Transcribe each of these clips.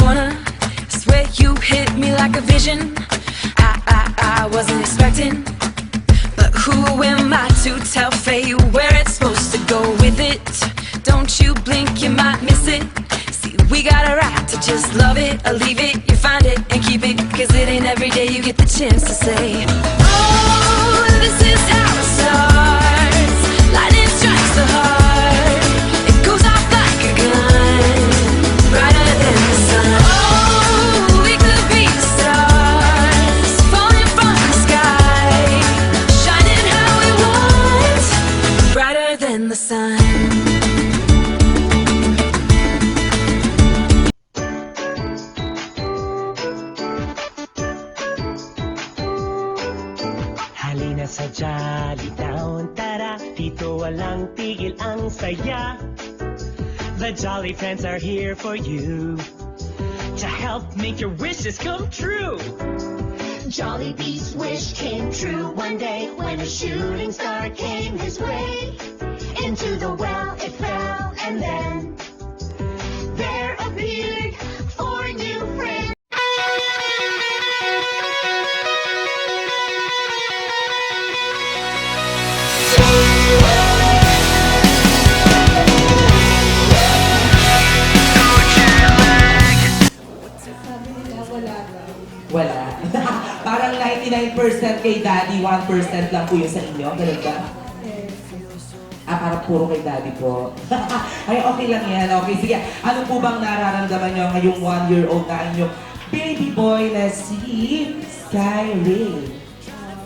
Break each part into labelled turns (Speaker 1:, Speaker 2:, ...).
Speaker 1: corner. Swear you hit me like a vision. I wasn't expecting. But who am I to tell fate where it's supposed to go with it? Don't you blink, you might miss it. See, we got a right to just love it or leave it. You find it and keep it, cause it ain't every day you get the chance to say, oh, this is how it starts. Lightning strikes the heart. It goes off like a gun, brighter than the sun. Oh, we could be the stars, falling from the sky, shining how we want, brighter than the sun.
Speaker 2: Halina sa Jolly Town, tara, dito walang tigil ang saya. The Jolly Friends are here for you to help make your wishes come true.
Speaker 3: Jollibee's wish came true one day when a shooting star came his way. Into the well it fell, and then there appeared four new friends.
Speaker 4: Sabi nila wala daw.
Speaker 5: Wala. Parang 99% kay daddy, 1% lang po yun sa inyo. Ganun ba?
Speaker 4: Yes.
Speaker 5: Parang puro kay daddy po. Ay, okay lang yan. Okay, sige. Ano po bang nararamdaman nyo ngayong 1-year-old na inyong baby boy na si Sky Ray?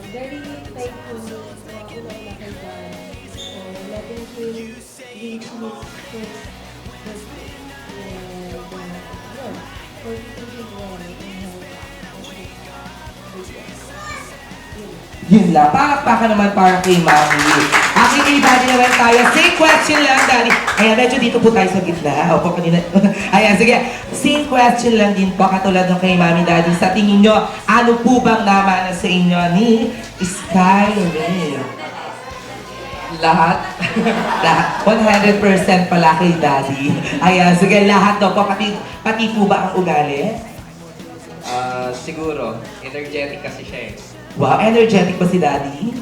Speaker 4: Very thankful na unang na kay God for letting him reach his first birthday. And yun, for thinking well in
Speaker 5: Yun lang. Pakakpaka naman para kay Mami. Aking kay Daddy naman tayo. Same question lang, Daddy. Ayan, medyo dito po tayo sa gitna. Opo, kanina. Ayan, sige. Same question lang din po, katulad ng kay Mami, Daddy. Sa tingin nyo, ano po bang namana sa inyo ni Sky Ray? Lahat? Lahat. 100% pala kay Daddy. Ayan, sige, lahat daw po. Pati po ba ang ugali?
Speaker 6: Siguro. Energetic kasi siya eh.
Speaker 5: Wow, energetic ba si Daddy?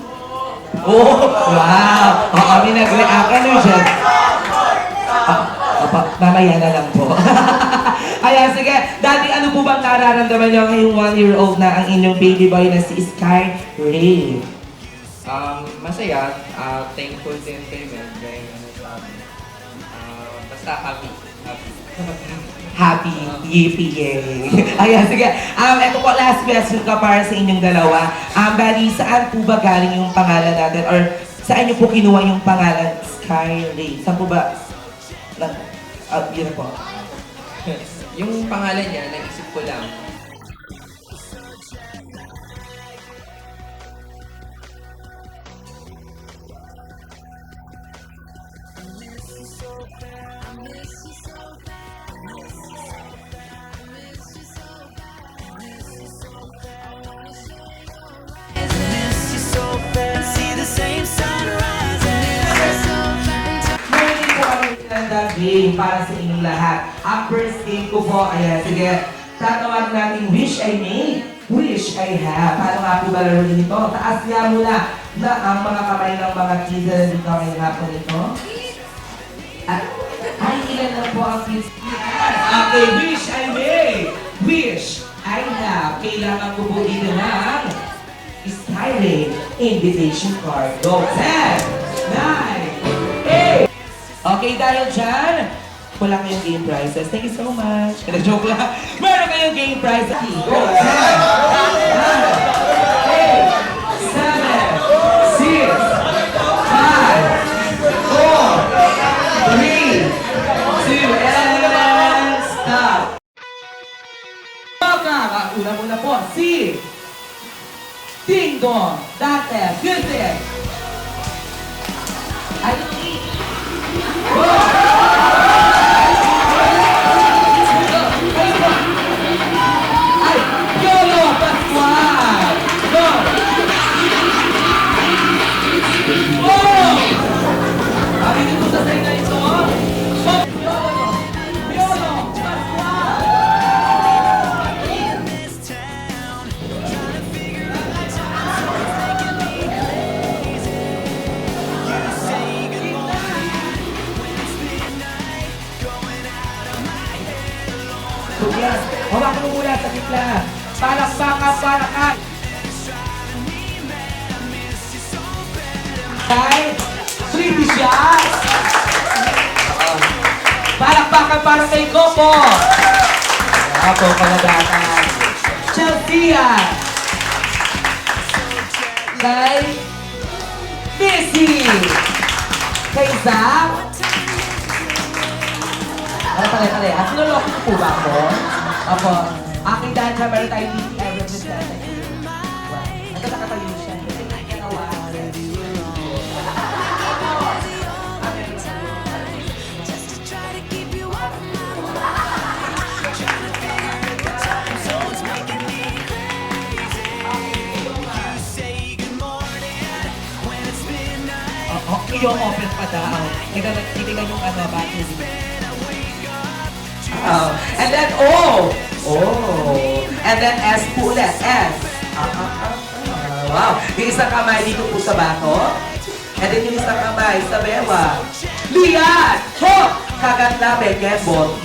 Speaker 5: Oh, wow! Oo, may nag-react. Energetic. Mamaya na lang po. Ayan, sige. Daddy, ano po bang nararamdaman niyo ngayong 1-year-old na ang inyong baby boy na si Sky Ray?
Speaker 6: Masaya. Thankful din kay Mel. Basta happy.
Speaker 5: Happy, yippee, yay. Ayan, sige. Ito po, last question ka para sa inyong dalawa. Daddy, saan po ba galing yung pangalan natin? Or saan niyo po kinuha yung pangalan Sky Ray? Saan po ba? Yun na po.
Speaker 6: Yung pangalan niya, naisip ko lang.
Speaker 5: Meron po kami inanda game para sa inyong lahat. Ang first game ko po, ayan, sige. Tatawag natin Wish I May, Wish I Have. Paano nga po ba laruin ito? Taas niya muna na ang mga kamay ng mga kids na nandito ngayong hapon ito. Ay, ilan na po ang kids? Okay, Wish I May, Wish I Have. Kailangan ko po dito ng Sky Ray invitation card. Go! 10, 9, 8. Okay, dahil dyan, wala kayong game prizes. Thank you so much. Joke lang. Meron kayong game prizes. Go! 10, 9, 8, 7, 6, 5, 4, 3, 2, and stop. Una-una po, si Ding Dong, Date, Good. Ay, Yolo Pascual! Go! Oh! Sabi dito sa sa'yo na ito. Yolo Pascual! Hawakan mo mula sa gitna. Palakpakan, palakpakan. Kay Pretty Shots. Palakpakan para kay Gopo. Ako, palagatan. Chelsea. Kay Missy. Kay Zach. Pare. Sinuloko ko po ba ako? Ako. Aking dahil sa meron tayong DTI representative. Ito nakatayo siya. Yung open pa daw. Titignan yung ano, battery. And then O. And then S po ulit. S. Wow. Yung isang kamay dito po sa bato. And then yung isang kamay sa bewa. Lian! Ho! Kagatla, Bekebot.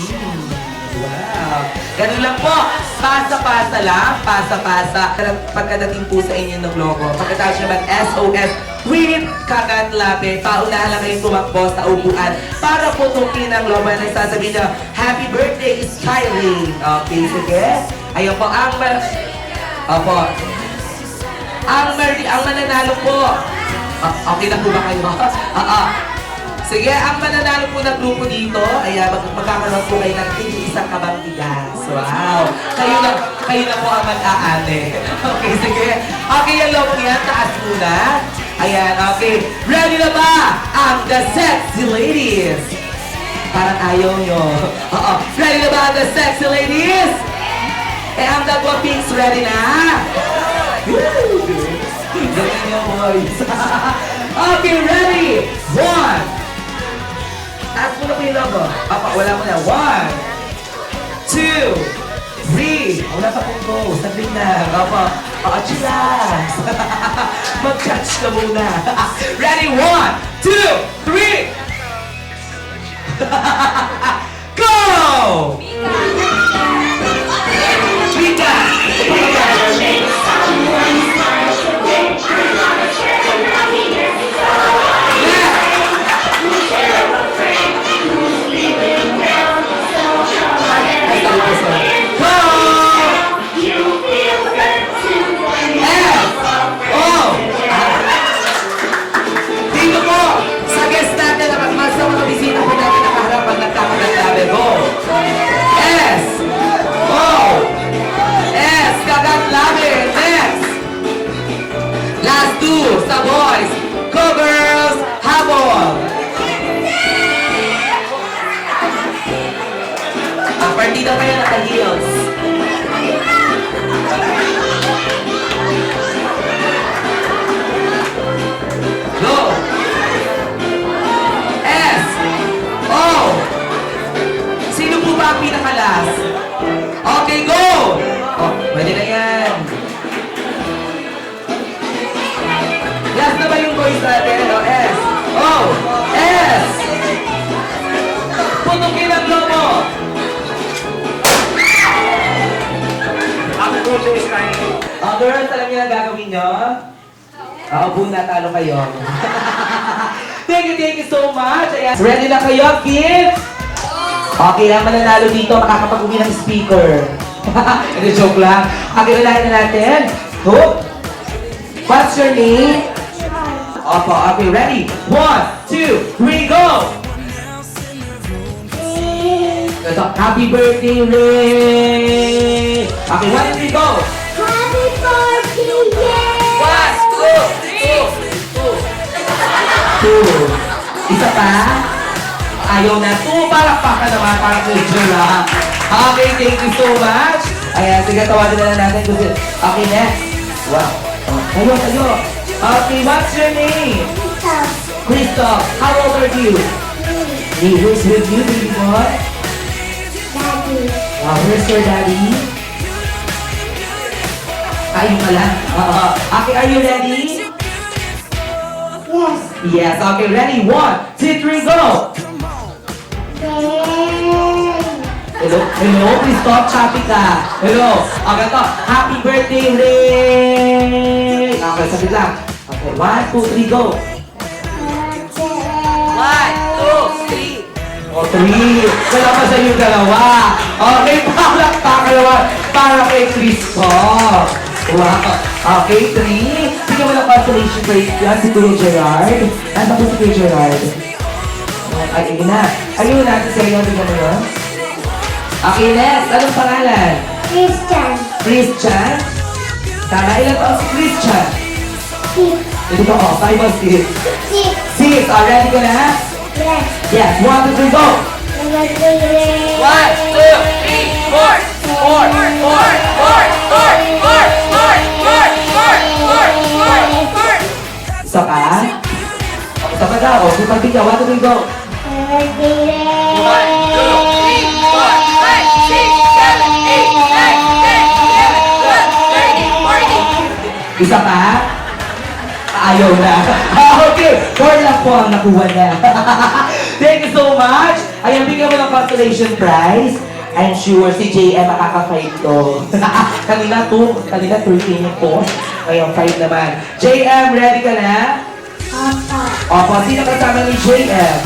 Speaker 5: Wow. Ganun lang po. Pasa-pasa lang. Pasa-pasa. Pagkadating po sa inyo ng logo. Pagkatapos naman SOS with Kagat Labe. Paunahan lang kayong tumakbo sa upuan para putukin ang logo na nagsasabi na Happy Birthday, Kylie! Okay, sige. Ayun po, Opo. Ang mananalo po. Okay na po ba kayo? Sige, ang mananalo po ng grupo dito, ay magkakaroon po kayo ng isang kabang bigas. Wow! Kayo na po ang mag-aane. Okay, sige. Okay, yung logo yan, taas muna. Ayan, okay. Ready na ba ang The Sexy Ladies? Parang ayaw nyo. Ready na ba ang The Sexy Ladies? Ang The Guapings ready na? Woo! Ganyan nyo, boys. Okay, ready? 1. Taas mo na po yung logo. Wala mo na. 1, 2, 3. Wala pa pong go. Saglit na. Chillax. Mag-catch ka muna. Ready? 1, 2, 3. Go! Mika! Sa boys, go girls, habol! Ang partida kayo naka-heels. Go! S! O! Sino po ba ang pinakalas? Okay, go! Pwede na yan. Last na ba yung voice natin? S. O. S. Putukin ang logo. Girls, alam niyo na gagawin nyo? Boom, natalo kayo. Thank you so much. Ayan. Ready na kayo, kids? Okay, ang mananalo dito, makakapag-uwi ng speaker. Ito joke lang. Okay, unahin na natin. Hoop. What's your name? Opo, okay, ready? 1, 2, 3, go! Happy birthday, Ray! Okay, 1, 2, 3, go!
Speaker 3: Happy birthday, yay!
Speaker 5: 2. Isa pa? Ayaw na. 2, palakpakan naman para kay Jura. Okay, thank you so much. Ayan, sige, tawagin na natin. Okay, next. Wow. Tayo. Okay, what's your name? Crystal. How old are you? 3. Who's with you, baby boy?
Speaker 3: Daddy.
Speaker 5: Wow, where's your daddy? Ayun pala. Okay, are you ready?
Speaker 3: Yes.
Speaker 5: Yes, okay, ready? 1, 2, 3, go!
Speaker 3: Yay!
Speaker 5: Hello? Hello? Please stop chatting ka. Hello? O, ganito. Happy birthday, Ray! Okay, sabi lang. Okay, 1, 2, 3, go. 1, 2, 3. O, 3. Wala pa sa yung dalawa. Okay, para kay Chris ko. Wow. Okay, 3. Bigyan mo ng consolation praise yan si Kuya Gerard. Nasa po si Kuya Gerard? Ayun na. Ayun na, si Sa'yo, bigyan mo yun. Okay, next. Anong pangalan?
Speaker 3: Christian.
Speaker 5: Christian? Tama, ilan taon si Christian?
Speaker 3: 6.
Speaker 5: Ito ko, 5 or 6?
Speaker 3: 6.
Speaker 5: 6. Ready ka na?
Speaker 3: Yes.
Speaker 5: Yes. 1, 2, 3, go!
Speaker 3: Birthday, Ray.
Speaker 1: 1, 2, 3, 4.
Speaker 5: Isa pa? Isa pa daw. O, pagbigyan. 1, 2, 3, go!
Speaker 3: Birthday, Ray.
Speaker 1: 1, 2, 3, 4, 5, 6, 7, 8, 9, 10, 11, 12, 13, 14.
Speaker 5: Isa pa? Ayaw na. Okay. 4 lang po ang nakuha niya. Thank you so much. Ayan, bigyan mo ng consolation prize. I'm sure si JM makaka-5 to. kanina 2, kanina 3 yun po. Ngayon 5 naman. JM, ready ka na?
Speaker 3: Papa.
Speaker 5: Opo, sino kasama ni JM?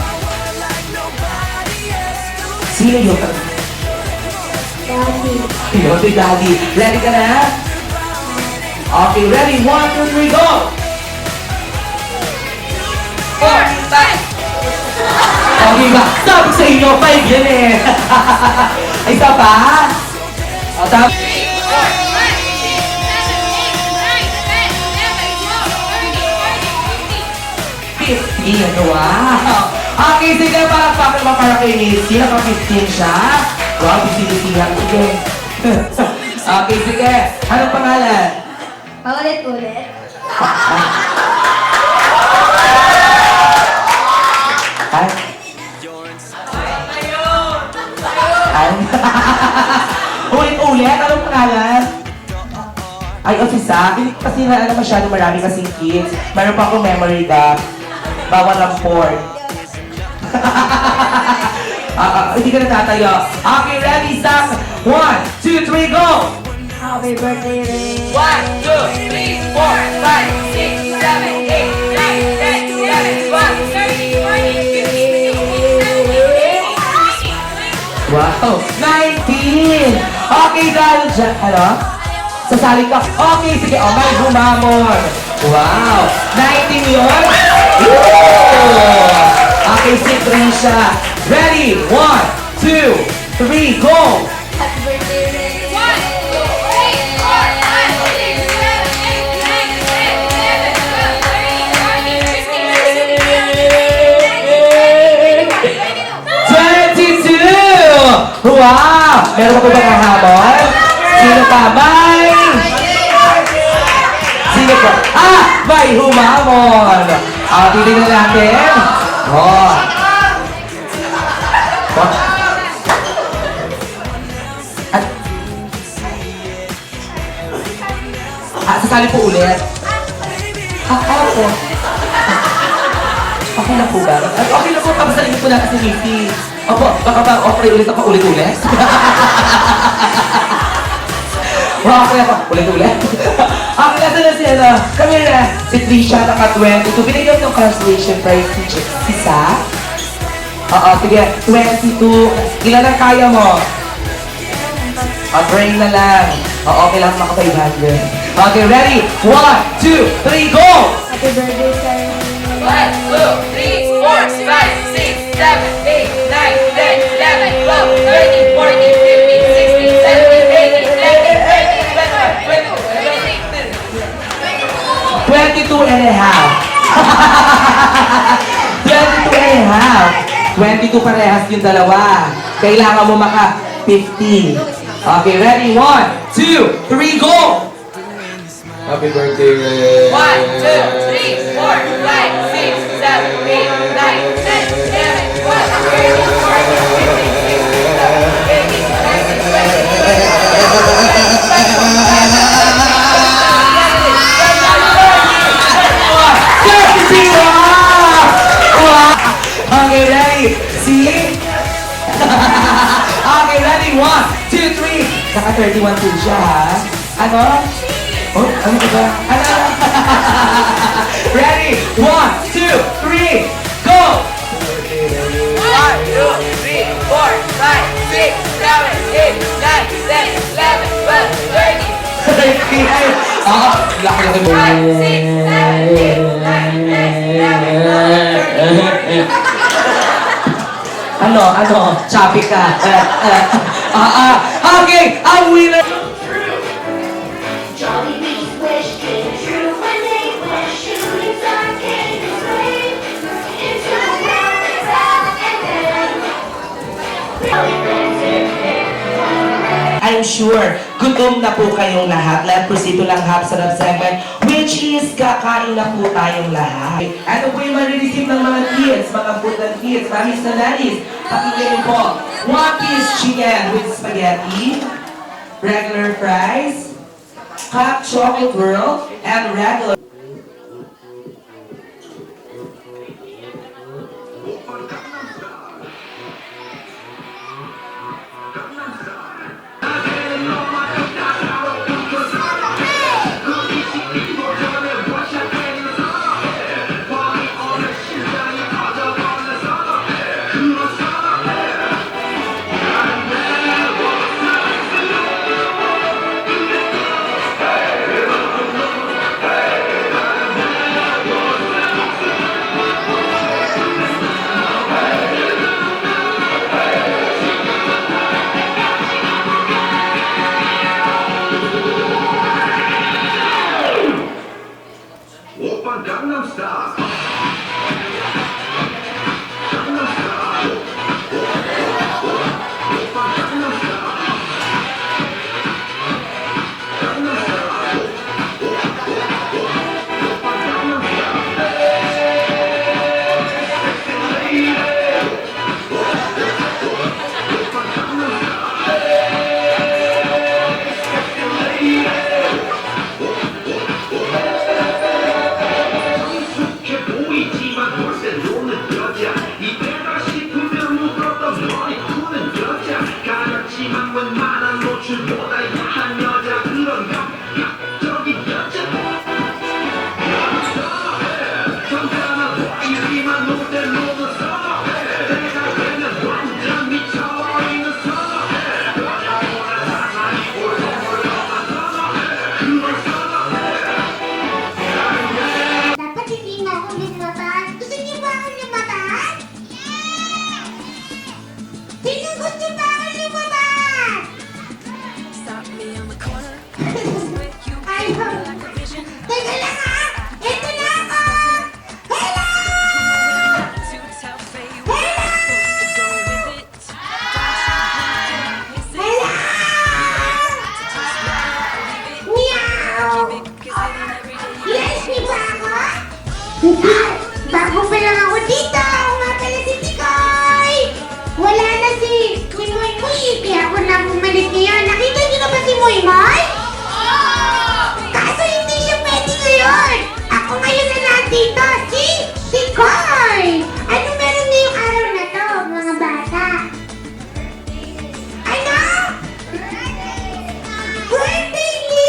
Speaker 5: Sino yung
Speaker 3: Daddy.
Speaker 5: Sino si Daddy? Ready ka na? Okay, ready? 1, 2, 3, go!
Speaker 1: 4, 5.
Speaker 5: Okay ba? Sabi sa inyo, 5 yan eh. Isa pa? O, tapos,
Speaker 1: 3, 4, 5, 6, 7, 8, 9, 10, 11, 12, 13, 14,
Speaker 5: 15. Wow! Okay, sige, palakpakan mo para kay Missy. Naka-15 siya. Wow, busy-busy lang. Sige. Okay, sige. Anong pangalan?
Speaker 3: Paulit-ulit.
Speaker 5: Ay? Ay? Ulit-ulit? Anong pangalan? Ay, o si Sa. Hindi ko kasi na masyado marami kasing kids. Meron pa akong memory gap. Bawal ang porn. Hindi ka natatayo. Okay, ready, Sa. 1, 2, 3, go!
Speaker 3: Happy birthday, Ray.
Speaker 1: 1, 2, 3, 4, 5, 6, 7, 8, 9, 10, 11, 12, 13, 14, 15, 16, 17, 18, 19, 20.
Speaker 5: Wow! 19! Okay, dahil dyan, ano? Sasali ka. Okay, sige. Oh, may humamon. Wow! 19 yun? Woo! Okay, si Trisha. Ready? 1, 2, 3, go!
Speaker 3: Happy birthday, Ray.
Speaker 1: 1, 2, 3, 4, 5, 6, 7, 8, 9, 10, 11, 12, 13, 14, 15, 16, 17, 18, 19, 20.
Speaker 5: 22! Wow! Meron pa po ba kahabol? Sino pa? May! Sino pa? Ah! May humamon! Titignan natin. Oh. Sasali po ulit. Opo. Okay na po ba? Okay na po, papasalin po natin si Mickey. Opo, baka ba offer ulit ako ulit-ulit? Wow, okay ako. Ulit-ulit? Ang nasa na si ano, kami na, si Trisha, naka-22. Binigyan ng cancellation price si Sa. Oo, sige, 22. Ilan ang kaya mo? Brain na lang. Oo, okay lang maka 500. Okay, ready? 1, 2, 3, go!
Speaker 3: Happy birthday, Ray.
Speaker 1: 1, 2, 3, 4, 5, 6, 7, 8, 9, 10, 11, 12, 13, 14, 15, 16, 17, 18, 19, 20, 21, 22,
Speaker 5: 22 and a half. 22 and a half. 22 parehas yung dalawa. Kailangan mo maka 50. Okay, ready? 1, 2, 3, go!
Speaker 6: Happy birthday, Ray.
Speaker 1: 1, 2, 3, 4, 5, 6, 7, 8, 9, 10, 11, 12, 13, 14, 15, 16, 17, 18, 19, 20.
Speaker 5: 30! Wow! Okay, ready? See? Okay, ready? dumating siya, ha? Ano? Oh, ano ba? Ano? Ready? 1, 2, 3, go!
Speaker 6: 1, 2, 3, 4, 5, 6, 7, 8, 9, 10, 11, 12, 13.
Speaker 5: Ah, laki-laki mo.
Speaker 1: 5, 6, 7, 8, 9, 10, 11, 12, 13.
Speaker 5: Ano? Chubby ka. Okay, ang winner!
Speaker 3: Jolly Bee's wish came true one day when a shooting star came his way. Into the world it fell and then Jolly friends
Speaker 5: I'm sure, gutom na po kayong lahat. Let's proceed to lang hap sarap segment, which is kakain na po tayong lahat. Ano po yung marireceive ng mga kids, mga putan kids, mamis na daddies? Pakinggan po, 1 piece chicken with spaghetti, regular fries, hot chocolate world, and regular.
Speaker 7: 오빤 강남스타일 익숙해 보이지만 돌쇠 노는 여자 이때다 싶으면 묶었던 머리 푸는 여자 가렸지만 웬만한 노출보다 야한 여자 그런 감각적인 여자 전단한 보이지만 모델로도 선호해 내가 되면 완전 미쳐버리는 선호해 여자보다 사나이 올라만 선호해 그걸 선호해
Speaker 3: Dapat hindi na ako lumabas. Gusto niyo ba ako lumabas? Sino gusto ba ako lumabas?
Speaker 1: Stop me on the corner. Where you
Speaker 3: Ay,
Speaker 1: hit me like a vision.
Speaker 3: Teka lang ha! Ito na ako! Hello!
Speaker 1: To tell Faye where I'm supposed to go with it. Don't you miss it?
Speaker 3: Hello!
Speaker 1: Just leave it.
Speaker 3: Meow!
Speaker 1: Keep it, 'cause living every day you
Speaker 3: Yes, di ba ako? Hindi! Bago pa lang ako dito! Ako nga pala si Tikoy! Wala na si Moy Moy, kaya ako na bumalik ngayon. Nakita niyo na ba si Moy Moy? Kaso hindi siya pwede ngayon! Ako ngayon na nandito, si Tikoy! Ano meron ngayong araw na to, mga bata? Ano? Birthday ni?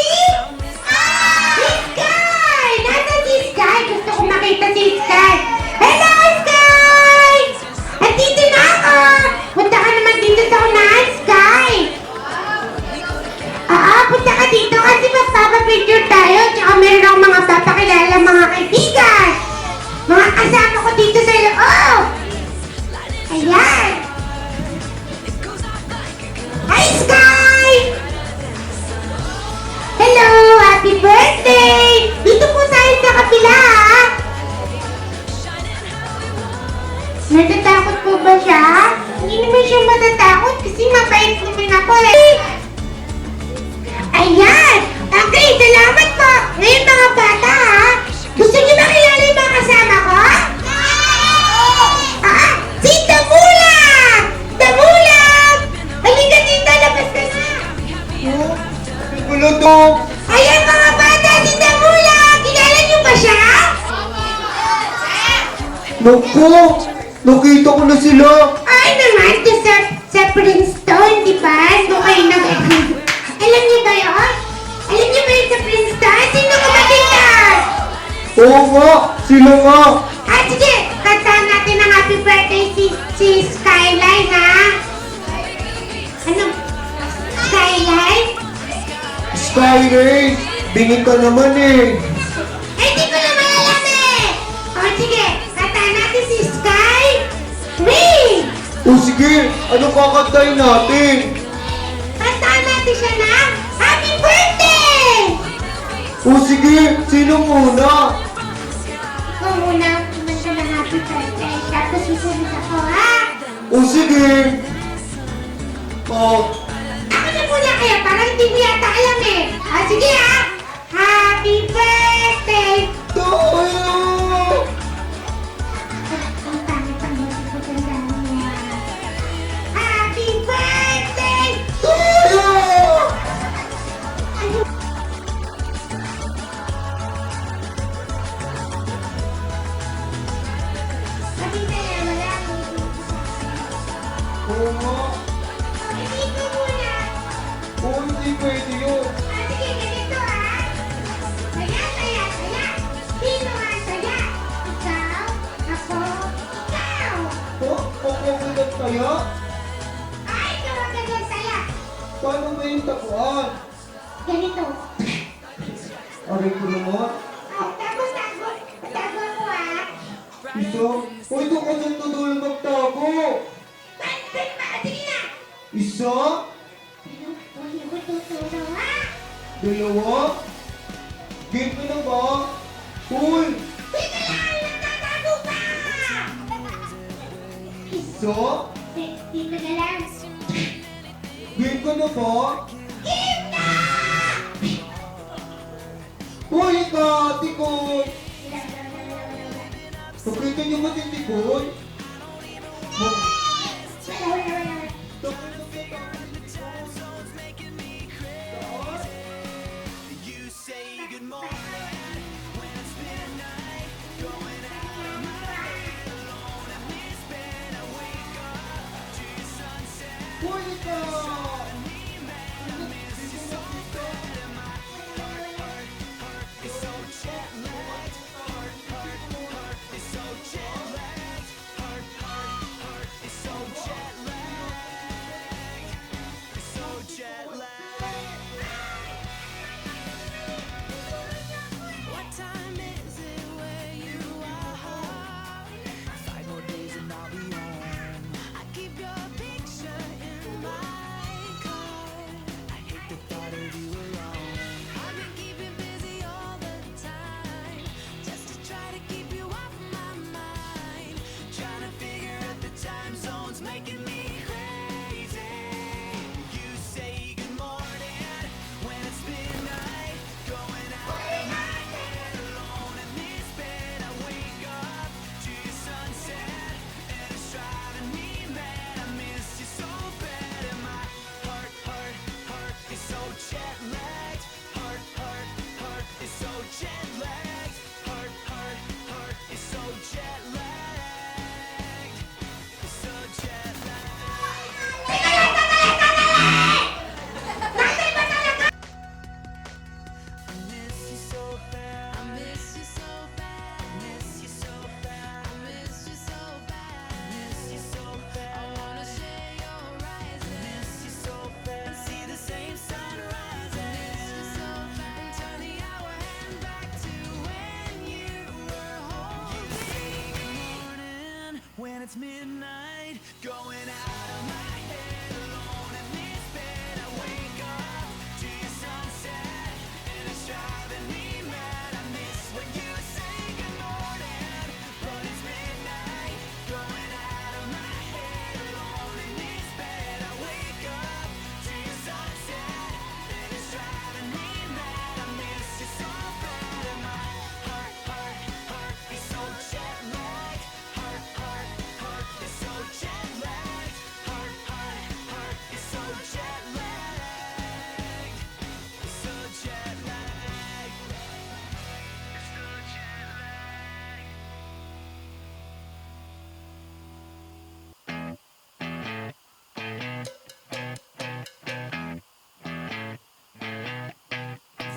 Speaker 3: Si Sky! Nasa si Sky? Gusto ko makita si Sky. Hello, Sky! Andito na ako! Punta ka naman dito sa unahan, Sky! Punta ka dito kasi magpapapicture tayo. Tsaka meron akong mga papakilala mga kaibigan. Mga kasama ko dito sa loob. Ayan! Hi, Sky! Hello! Happy birthday! Dito po tayo sa kapila, ha? Natatakot po ba siya? Hindi naman siya matatakot kasi mabait naman ako eh. Ayan! Okay, salamat po! Ngayon mga bata, ha? Gusto niyo ba kilala yung mga kasama ko? Si Damulag! Damulag! Halika dito, labas ka na! Ayan mga bata, si Damulag! Kilala niyo ba siya?
Speaker 8: Naku! Nakita ko na sila!
Speaker 3: Ay naman, to sa Princeton, di ba? Doon kayo nag Alam niyo ba yun? Alam niyo ba yun sa Prince Star? Sino kapatid yan?
Speaker 8: Oo nga, sila nga.
Speaker 3: Ah, sige! Kantahan natin ang happy birthday si Skyline, ha? Ano? Skyline?
Speaker 8: Skyray, bingin ka naman eh.
Speaker 3: Eh, di ko naman alam eh! O, sige! Kantahan natin si Sky! Ray!
Speaker 8: O sige, ano kakantayin natin?
Speaker 3: Kantahan natin siya ng happy birthday!
Speaker 8: O sige, sino muna?
Speaker 3: Ikaw muna kumanta ng happy birthday, tapos susunod ako, ha?
Speaker 8: O sige. Oh,
Speaker 3: Ako na muna kaya, parang hindi mo yata alam eh. Ah, sige ha! Happy birthday!
Speaker 8: tayo!
Speaker 3: Ang pangit ang boses ko tandaan niya. Happy birthday!
Speaker 8: Tayo!
Speaker 3: Ano? Sabi na yan, wala akong
Speaker 8: Oo nga.
Speaker 3: Hindi ko muna.
Speaker 8: Oo, hindi pwede yun.
Speaker 3: Ah, sige, ganito ha. Saya, saya, saya. Sino ang saya? Ikaw, ako, ikaw.
Speaker 8: Oh, ako agad kaya?
Speaker 3: Ay, ikaw ang ganyan saya.
Speaker 8: Paano ba yung tapuan?
Speaker 3: Ganito.
Speaker 8: Aray ko naman.
Speaker 3: Oh, tapos tago. Tago mo ha.
Speaker 8: Isa? O, ito ka saan tutuloy magtago?
Speaker 3: Sige na.
Speaker 8: Isa?
Speaker 3: Hindi ko tutulong ha.
Speaker 8: Dalawa? Game ka na ba? Uy!
Speaker 3: Sige lang, nagtatago pa.
Speaker 8: Isa?
Speaker 3: Dito na lang.
Speaker 8: Game ka na ba?
Speaker 3: Game na!
Speaker 8: Uy, ika, tikoy! Pakita niyo ba si tikoy? Uy, ika!
Speaker 1: What time is it where you are? 5 more days and I'll be home. I keep your picture in my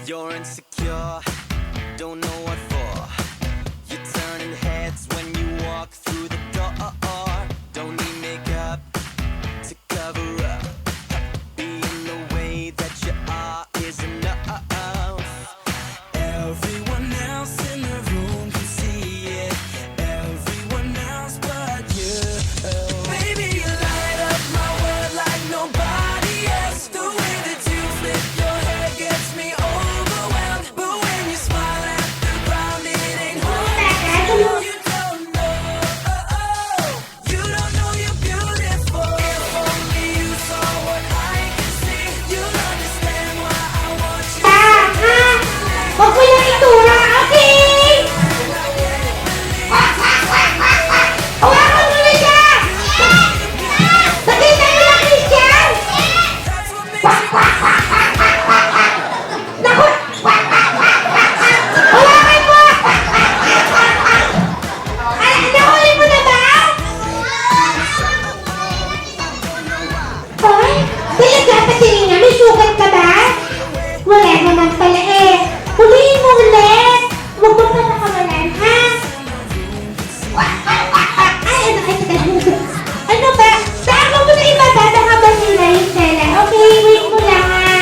Speaker 9: You're insecure, don't know what for. You're turning heads when you walk through the door. Don't need makeup to cover up. Being the way that you are is enough. Everyone else in the room can see it. Everyone else but you. Baby, you light up my world like nobody else. The way that you flip your hair gets me overwhelmed. But when you smile at the ground, it ain't hard. You don't know, you don't know you're beautiful. If only you saw what I can see, you'll understand why I want you.
Speaker 3: Huwag mo lang itura, okay? Hawakan mo na siya! Nakita mo lang, Christian! Naku! Hawakan mo! Nahuli mo na ba? Hoy, talaga patingin may sugat ka ba? Wala naman pala eh. Huliin mo ulit. Huwag mo pa nakawalan, ha? Ay, ano ba? Saan mo na ibaba na habang nila yung tela? Okay, wait mo lang, ha?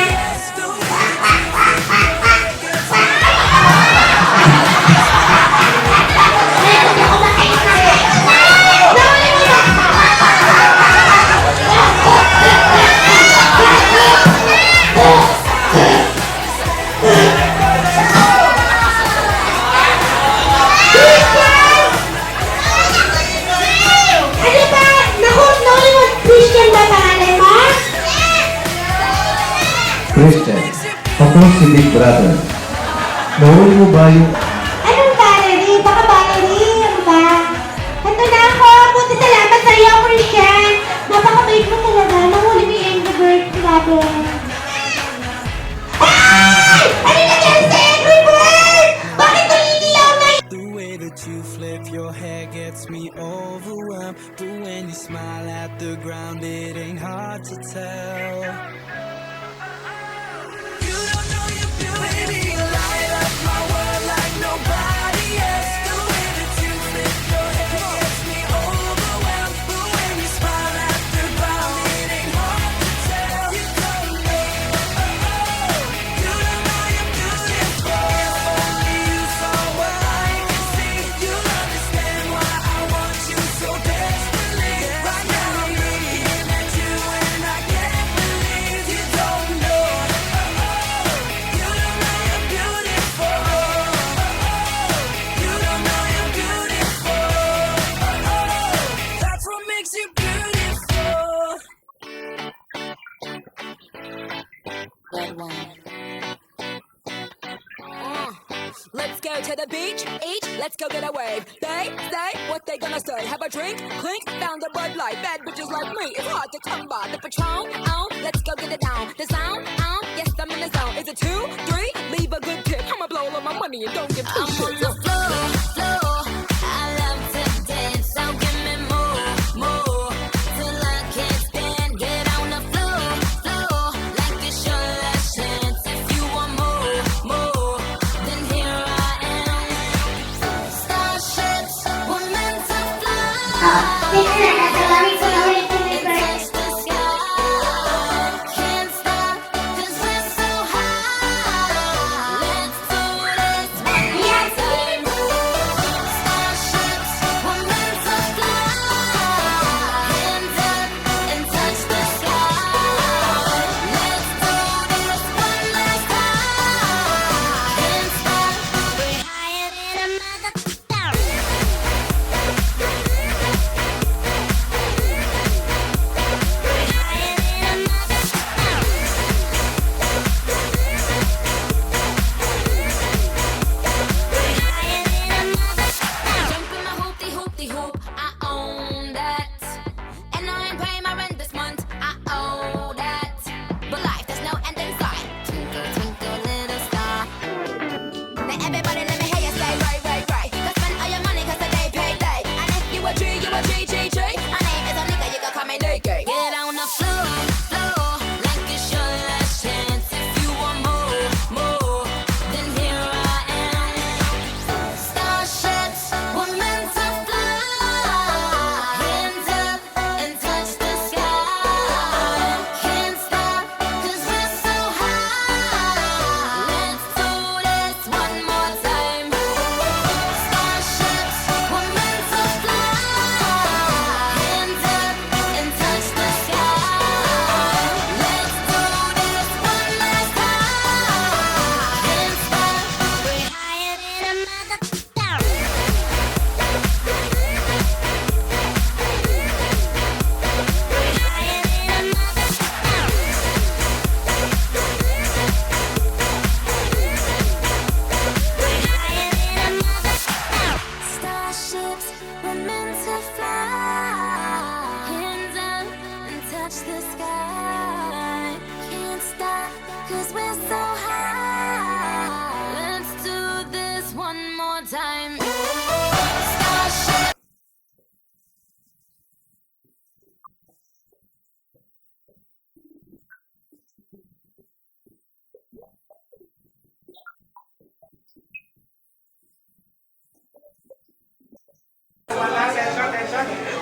Speaker 3: Ay, hindi ako makaingat. Nahuli mo na! Ano ba? Naku, nahuli mo. Christian ba pangalan mo?
Speaker 8: Christian, ako si Big Brother. Nahuli mo ba yung...
Speaker 3: Anong Valerie? Baka Valerie? Ano ba? Ito na ako. Buti salamat sa iyo, Christian. Napakabait mo talaga. Nahuli mo yung Angry Bird. Grabe. Ay! Ano nangyari sa Angry Bird? Bakit tulilaw na
Speaker 9: The way that you flip your hair gets me overwhelmed. But when you smile at the ground, it ain't hard to tell. You don't know you're beautiful. Baby, you light up my world like nobody else. The way that you flip your hair gets me overwhelmed. But when you smile at the ground, it ain't hard to tell. You don't know, you don't know you're beautiful. If only you saw what I can see, you'll understand why I want you so desperately. Right now I'm looking at you and I can't believe you don't know. You don't know you're beautiful. You don't know you're beautiful. That's what makes you beautiful.
Speaker 1: Let's go to the beach, each, let's go get a wave. They say what they gonna say. Have a drink, clink, found a Bud Light. Bad bitches like me, it's hard to come by. The Patron, let's go get it down. The sound, yes, I'm in the zone. Is it 2, 3? Leave a good tip. I'ma blow all of my money and don't give two shits.
Speaker 3: on the floor. I love to dance, so give me more. Till I can't stand, get on the floor. Like it's your last chance. If you want more, then here I am. Starships were meant to fly. And touch the sky. Can't stop, 'cause we're so high.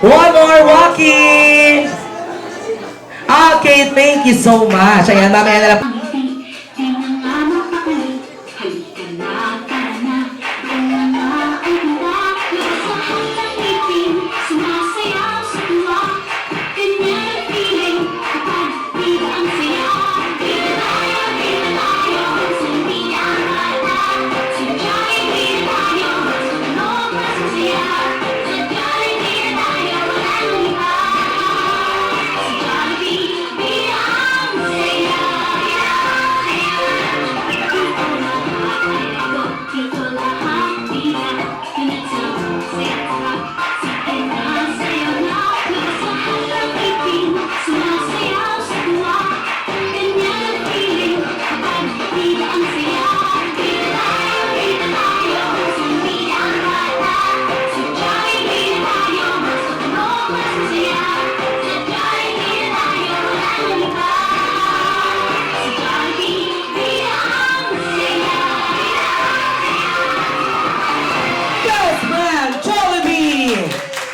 Speaker 5: One more walking! Okay, thank you so much. Ayan, mamaya na lang.
Speaker 3: Di na nga mapakali, halika na, tara na. Ang mga ay handa, labasahan ng ngipin, sumasayaw sa tuwa. Ganyan ang feeling, kapag bida ang saya. Bida tayo, sa hindi ang mata. Sadya'y bida tayo, sa tulog na sa saya. Sadya'y bida tayo, walang iba. Sa Jollibee, bida ang saya. Dito lahat bida, pinagsawa sa sarap. Sige na, sayaw na, labasahan ng ngipin, sumasayaw sa tuwa. Ganyan ang feeling, kapag bida ang saya. Bida tayo, sa hindi ang mata. Sadya'y bida tayo, sa tulog na sa saya. Sadya'y bida tayo, walang iba. Sa Jollibee, bida ang saya.
Speaker 5: Yes, man! Jollibee!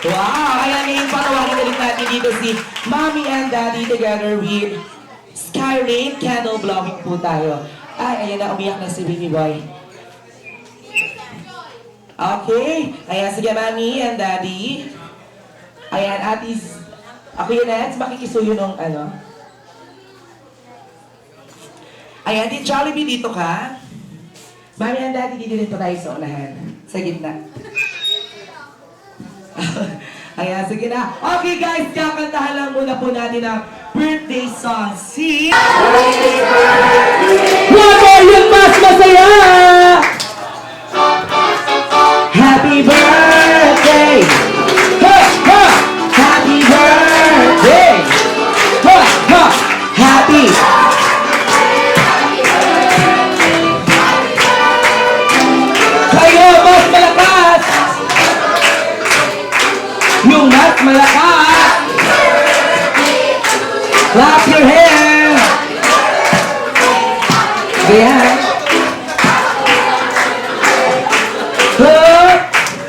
Speaker 5: Wow! Ayan, ngayon patawagin ulit natin dito si Mommy and Daddy together with Sky Rain Candle Blowing po tayo. Ay, ayan na, umiyak na si Baby Boy. Okay. Ayan, sige, Mommy and Daddy. Ayan, atis. Ako yun, Nets, makikisuyo nung ano. Ayan, di Jollibee, dito ka. Mommy and Daddy, dito tayo sa unahan. Sa gitna. Ayan, sige na. Okay guys, kakantahan lang muna po natin ang birthday song. Si... One more yung mas masaya! Happy birthday! Ha! Ha! Happy birthday! Ha! Ha! Happy! Kayo, mas malakas! Yung mas malakas! Clap your hands! Ayan.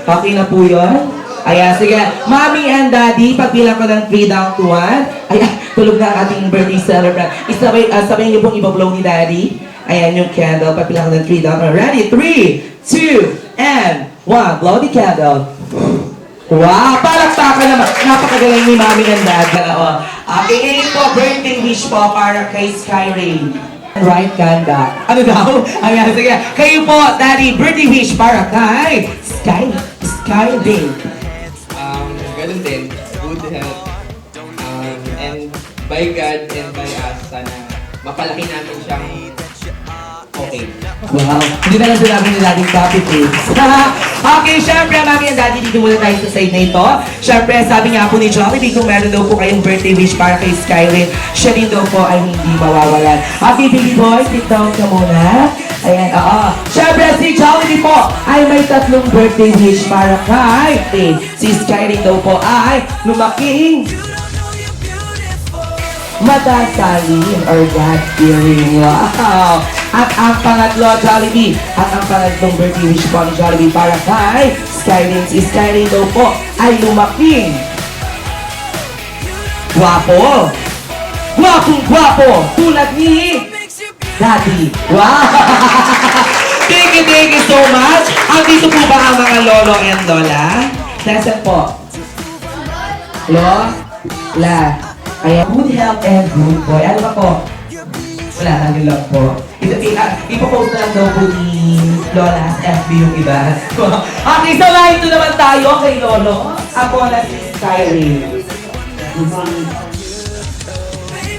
Speaker 5: Okay na po yun. Ayan, sige. Mommy and Daddy, pagbilang ko ng 3 down to 1. Ayan, tulog na ang ating birthday celebrant. Sabayin niyo pong ibablow ni Daddy. Ayan yung candle. Pagbilang ko ng 3 down. Ready? 3, 2, and 1. Blow the candle. Wow! Palakpakan naman. Napakagaling ni Mommy and Daddy. Okay, ngayon po, birthday wish po para kay Sky Rain. Right ganda. Ano daw? Ayan, sige. Kayo po, Daddy, birthday wish para kay Sky Rain.
Speaker 6: Ganun din, good health. And by God and by us, sana mapalaki natin siyang okay.
Speaker 5: Wow. Hindi na lang sinabi ni Daddy Papi Pigs. Okay, syempre, Mami and Daddy, dito muna tayo sa side na ito. Syempre, sabi nga po ni Jollibee, kung meron daw po kayong birthday wish para kay Skyrene, siya din daw po ay hindi mawawalan. Okay, baby boy, sit down ka muna. Ayan, oo. Syempre, si Jollibee po ay may 3 birthday wish para kay si Skyrene daw po ay lumaking matasalin or God-fearing. Wow! At ang pangatlo, Jollibee. At ang pangatlong birthday wish po ni Jollibee para kay Skyrene. Si Skyrene daw po ay lumaking gwapo. Gwapong-gwapo. Tulad ni Daddy. Wow! Thank you so much. Andito po ba ang mga lolo and lola? Nasaan po? La. Ayan, good health and good boy. Ano ba po? Wala lang yun lang po. Ipopost na lang daw po ni Lola sa FB yung iba. Okay, so ito naman tayo kay Lolo. Ako na si Skyrene.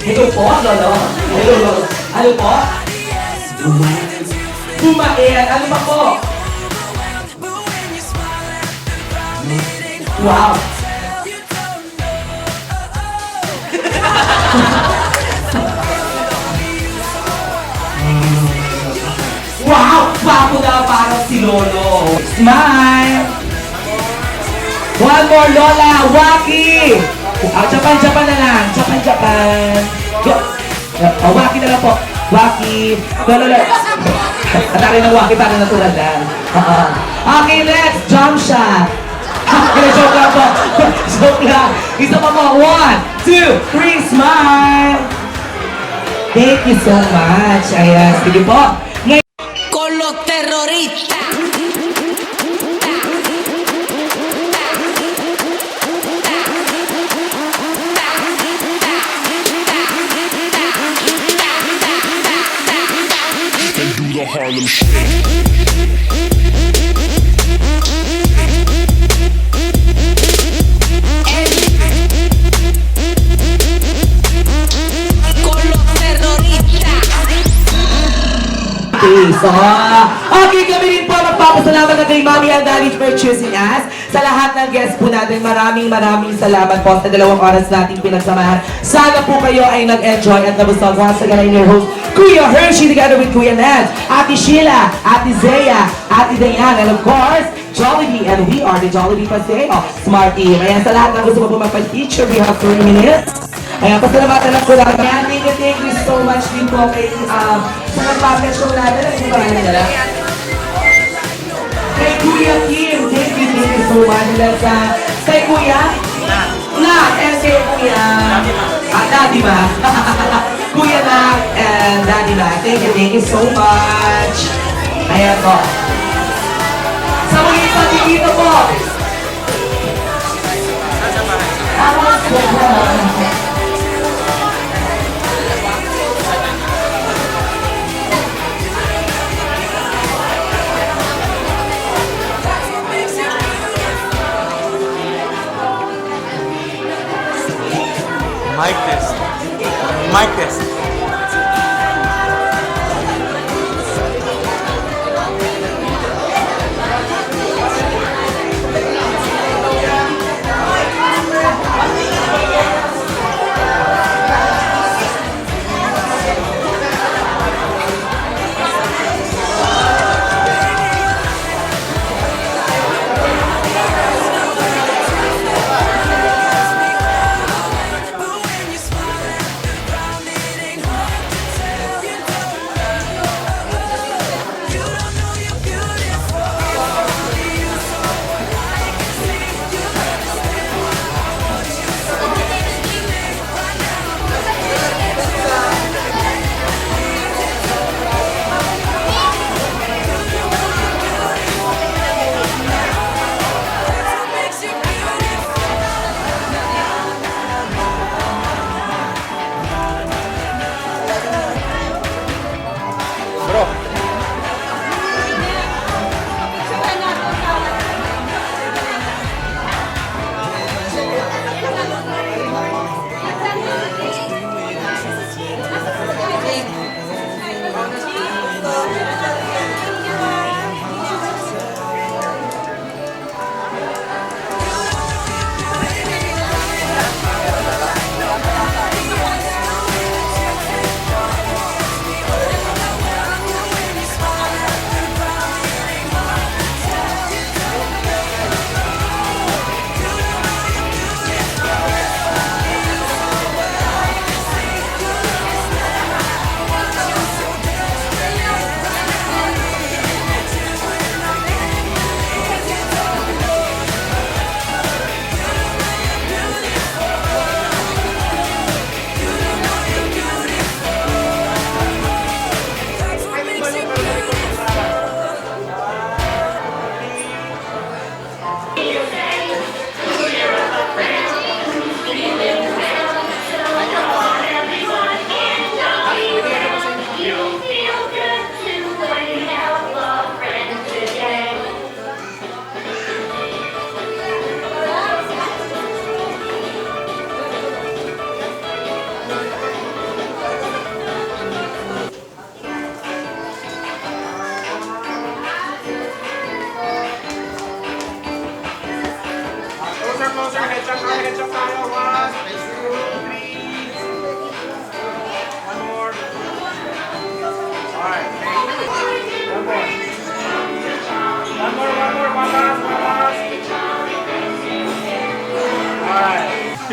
Speaker 5: Ito po, Lolo. Hello, Lolo. Ano po? Kumain. Ano ba po? Wow. Wow! Bago na parang si Lolo. Smile! One more, Lola! Waki! Japan na lang. Japan. Go! Waki na lang po. Waki. Lolo. Atake ng Waki para natural lang. Okay, next. Jump shot. Joke lang po. Joke lang. Isa pa po. 1, 2, 3, smile! Thank you so much. Ayan, sige po. Ngayon,
Speaker 9: Con los terroristas. Con los terroristas.
Speaker 5: So, okay, kami rin po magpapasalamat na kay Mami and Daddy for choosing us. Sa lahat ng guests po natin, maraming salamat po sa 2 oras nating pinagsamahan. Sana po kayo ay nag-enjoy at nabusog. Once again, I'm your host, Kuya Hershey, together with Kuya Ned, Ate Sheila, Ate Zea, Ate Diane, and of course, Jollibee, and we are the Jollibee Paseo Smart Team. Ayan, sa lahat ng gusto mo po magpa-feature, we have 3 minutes. Ayan, pasalamatan lang po namin. Ayan, thank you so much din po kay, sa nagpapet show natin. Ano yung pangalan nila? Kay Kuya Kim, thank you so much. Dahil sa, kay Kuya? Nak, and kay Kuya? Daddy Ma. Kuya Nak and Daddy Ma. Thank you so much. Ayan po. Sa mga pagkikita po.
Speaker 10: Mic test. Mic test.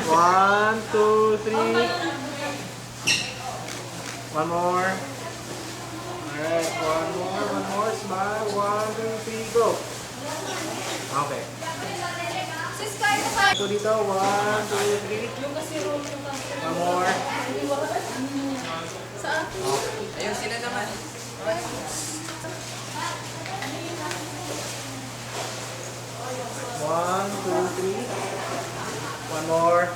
Speaker 10: One, two, three. One more. Alright, one more. Smile. 1, 2, 3, go. Okay. Ito dito, 1, 2, 3. One more.
Speaker 6: Ayusin na naman.
Speaker 10: One, two, three. One more.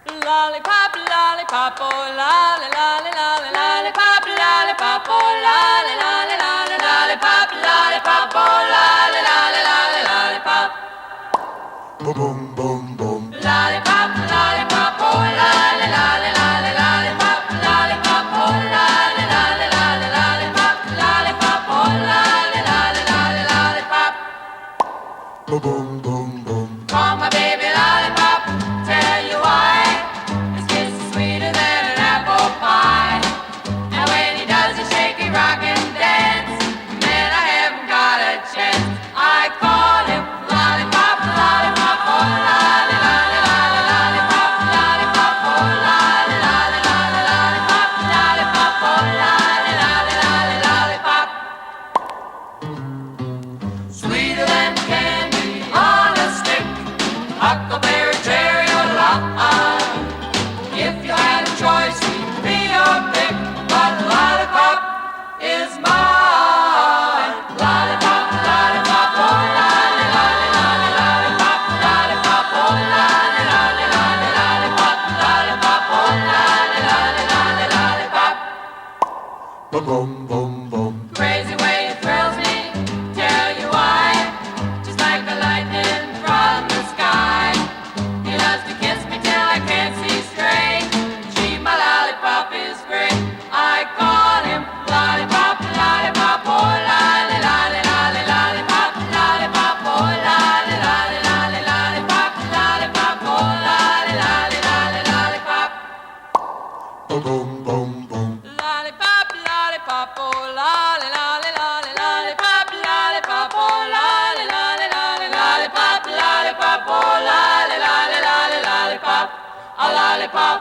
Speaker 1: Lollipop, lollipop, oh, lolly, lolly, lolly, lollipop, lollipop, oh, lolly, lolly, lolly, lollipop, lollipop, oh, lolly, lolly, lolly, lollipop. Lollipop, lollipop, oh, lolly, lolly, lolly, lollipop, lollipop, oh, lolly, lolly, lolly, lollipop, lollipop, oh, lolly, lolly, lolly, lollipop. Call my baby lollipop, tell you why. His kiss is sweeter than an apple pie. And when he does a shaky rock and dance, man, I haven't got a chance. I call him lollipop, lollipop, oh lolly, lolly, lolly, lollipop, lollipop, oh lolly, lolly, lolly, lollipop, lollipop, oh lolly, lolly, lolly, lollipop. Sweeter than candy on a stick, huckleberry, cherry, or lime. If you had a choice, he'd be your pick, but lollipop is mine. Lollipop, lollipop, oh lolly, lolly, lolly, lollipop, lollipop, oh lolly, lolly, lolly, lollipop, lollipop, oh lolly, lolly, lolly, lollipop. Crazy way it thrills me, tell you why. Just like the lightning from the sky. He loves to kiss me till I can't see straight. Gee, my lollipop is great. I call him lollipop, lollipop, oh lolly, lolly, lolly, lollipop, lollipop, oh lolly, lolly, lolly, lollipop, lollipop, oh lolly, lolly, lolly, lollipop. Lollipop, lollipop, oh lolly, lolly, lolly, lollipop, lollipop, oh lolly, lolly, lolly, lollipop, lollipop, oh lolly, lolly, lolly, lollipop, a lollipop.